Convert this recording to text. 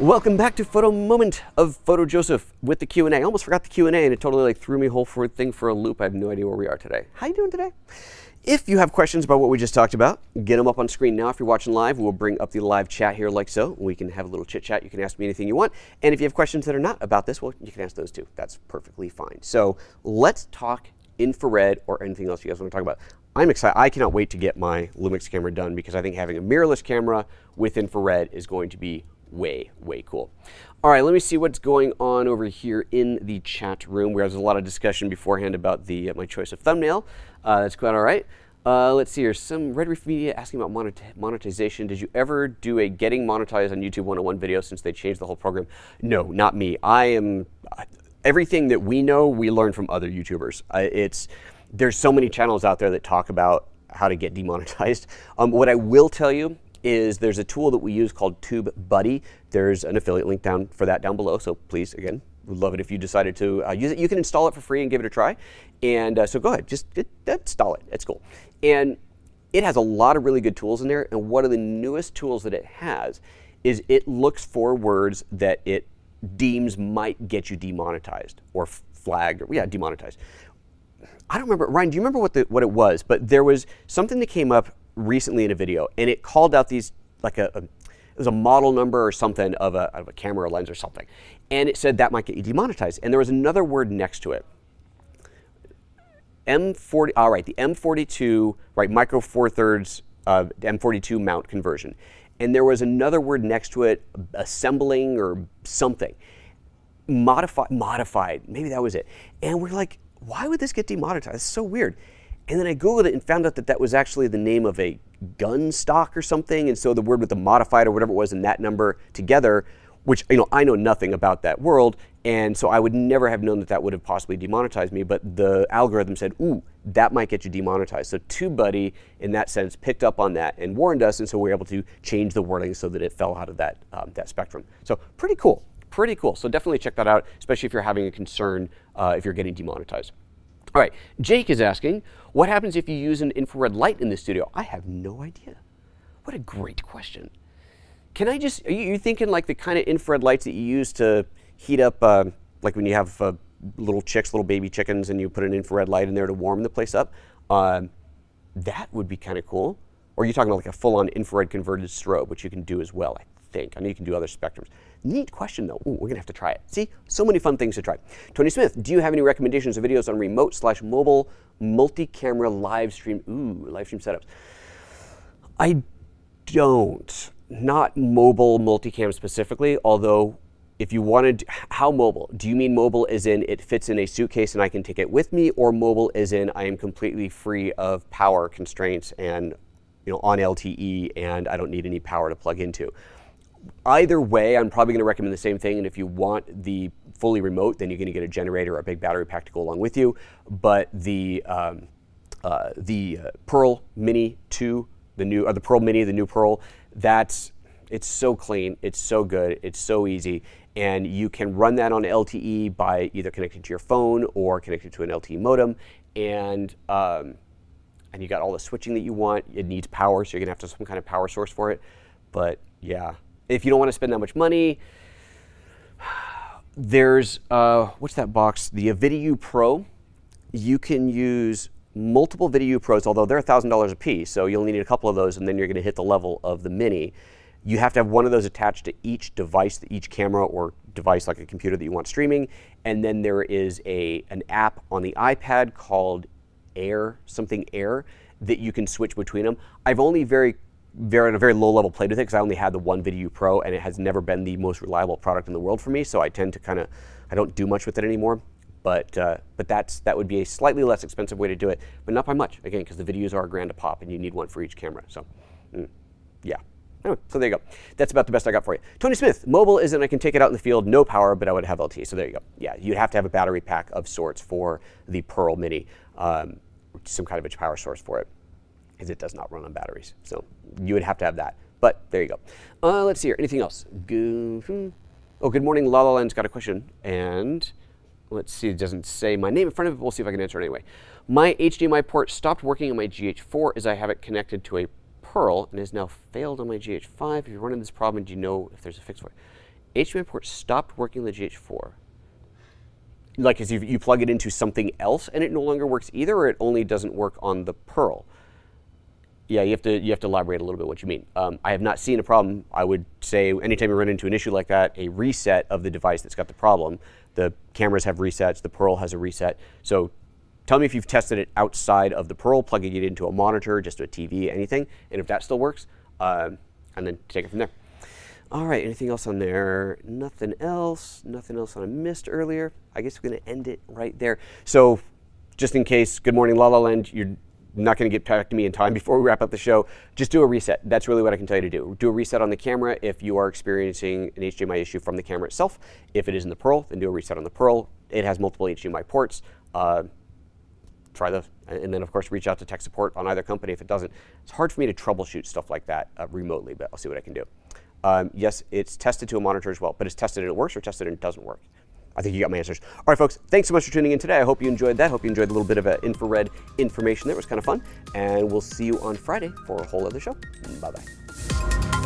Welcome back to Photo Moment of PhotoJoseph with the Q&A. I almost forgot the Q&A and it totally threw me whole thing for a loop. I have no idea where we are today. How you doing today? If you have questions about what we just talked about, get them up on screen now. If you're watching live, we'll bring up the live chat here like so. We can have a little chit chat. You can ask me anything you want. And if you have questions that are not about this, well, you can ask those too. That's perfectly fine. So let's talk infrared or anything else you guys want to talk about. I'm excited. I cannot wait to get my Lumix camera done because I think having a mirrorless camera with infrared is going to be way cool. All right, let me see what's going on over here in the chat room where there's a lot of discussion beforehand about the my choice of thumbnail. That's quite all right. Let's see here. Some Red Reef Media asking about monetization. Did you ever do a getting monetized on YouTube 101 video since they changed the whole program? No, not me. Everything that we know, we learn from other YouTubers. There's so many channels out there that talk about how to get demonetized. What I will tell you is there's a tool that we use called TubeBuddy. There's an affiliate link for that down below. So please, again, we'd love it if you decided to use it. You can install it for free and give it a try. And so go ahead, just install it. It's cool. And it has a lot of really good tools in there. And one of the newest tools that it has is it looks for words that it deems might get you demonetized or flagged, or yeah, demonetized. I don't remember, Ryan, do you remember what it was? But there was something that came up recently in a video, and it called out these, like it was a model number or something of a camera or lens or something. And it said that might get you demonetized. And there was another word next to it. M40, all right, the M42, right, micro four thirds M42 mount conversion. And there was another word next to it, assembling or something. Modified, maybe that was it. And we're like, why would this get demonetized? It's so weird. And then I Googled it and found out that that was actually the name of a gun stock or something. And so the word with the modified or whatever it was and that number together, which, you know, I know nothing about that world. And so I would never have known that that would have possibly demonetized me. But the algorithm said, ooh, that might get you demonetized. So TubeBuddy, in that sense, picked up on that and warned us. And so we were able to change the wording so that it fell out of that, that spectrum. So pretty cool. Pretty cool. So definitely check that out, especially if you're having a concern if you're getting demonetized. All right, Jake is asking, what happens if you use an infrared light in the studio? I have no idea. What a great question. Can I just, are you thinking like the kind of infrared lights that you use to heat up, like when you have little baby chickens, and you put an infrared light in there to warm the place up? That would be kind of cool. Or are you talking about like a full-on infrared converted strobe, which you can do as well, I think. I know you can do other spectrums. Neat question, though. Ooh, we're going to have to try it. See, so many fun things to try. Tony Smith, do you have any recommendations of videos on remote/mobile multi-camera live stream? Ooh, live stream setups. I don't. Not mobile multicam specifically, although if you wanted, how mobile? Do you mean mobile as in it fits in a suitcase and I can take it with me, or mobile as in I am completely free of power constraints and, you know, on LTE and I don't need any power to plug into? Either way, I'm probably going to recommend the same thing. And if you want the fully remote, then you're going to get a generator or a big battery pack to go along with you. But the Pearl Mini 2, the Pearl Mini, the new Pearl, it's so clean, it's so good, it's so easy. And you can run that on LTE by either connecting to your phone or connecting to an LTE modem. And you got all the switching that you want. It needs power, so you're going to have some kind of power source for it. But yeah. If you don't want to spend that much money, there's, what's that box? The Avidiu Pro. You can use multiple Avidiu Pros, although they're $1,000 a piece, so you'll need a couple of those, and then you're going to hit the level of the Mini. You have to have one of those attached to each device, each camera or device like a computer that you want streaming. And then there is an app on the iPad called Air, that you can switch between them. I've only on a very low level played with it because I only had the one Avidiu Pro, and it has never been the most reliable product in the world for me. So I tend to I don't do much with it anymore. But that would be a slightly less expensive way to do it, but not by much, again, because the videos are $1,000 a pop and you need one for each camera. So yeah. Anyway, so there you go. That's about the best I got for you. Tony Smith, mobile isn't I can take it out in the field, no power, but I would have LTE. So there you go. Yeah, you'd have to have a battery pack of sorts for the Pearl Mini, some kind of a power source for it, because it does not run on batteries. So you would have to have that. But there you go. Let's see here. Anything else? Oh, good morning. La La Land's got a question. And let's see. It doesn't say my name in front of it. We'll see if I can answer it anyway. My HDMI port stopped working on my GH4 as I have it connected to a Pearl and has now failed on my GH5. If you're running this problem, do you know if there's a fix for it? HDMI port stopped working on the GH4. Like, as you plug it into something else and it no longer works either, or it only doesn't work on the Pearl? Yeah, you have to elaborate a little bit what you mean. I have not seen a problem. I would say anytime you run into an issue like that, a reset of the device that's got the problem. The cameras have resets. The Pearl has a reset. So tell me if you've tested it outside of the Pearl, plugging it into a monitor, just a TV, anything, and if that still works, and then take it from there. All right, anything else on there? Nothing else. Nothing else I missed earlier. I guess we're going to end it right there. So just in case, good morning, La La Land, you're not going to get back to me in time before we wrap up the show. Just do a reset. That's really what I can tell you to do. Do a reset on the camera if you are experiencing an HDMI issue from the camera itself. If it is in the Pearl, then do a reset on the Pearl. It has multiple HDMI ports. Try those. And then, of course, reach out to tech support on either company if it doesn't. It's hard for me to troubleshoot stuff like that remotely, but I'll see what I can do. Yes, it's tested to a monitor as well, but it's tested and it works or tested and it doesn't work. I think you got my answers. All right, folks, thanks so much for tuning in today. I hope you enjoyed that. Hope you enjoyed a little bit of infrared information there. It was kind of fun. And we'll see you on Friday for a whole other show. Bye-bye.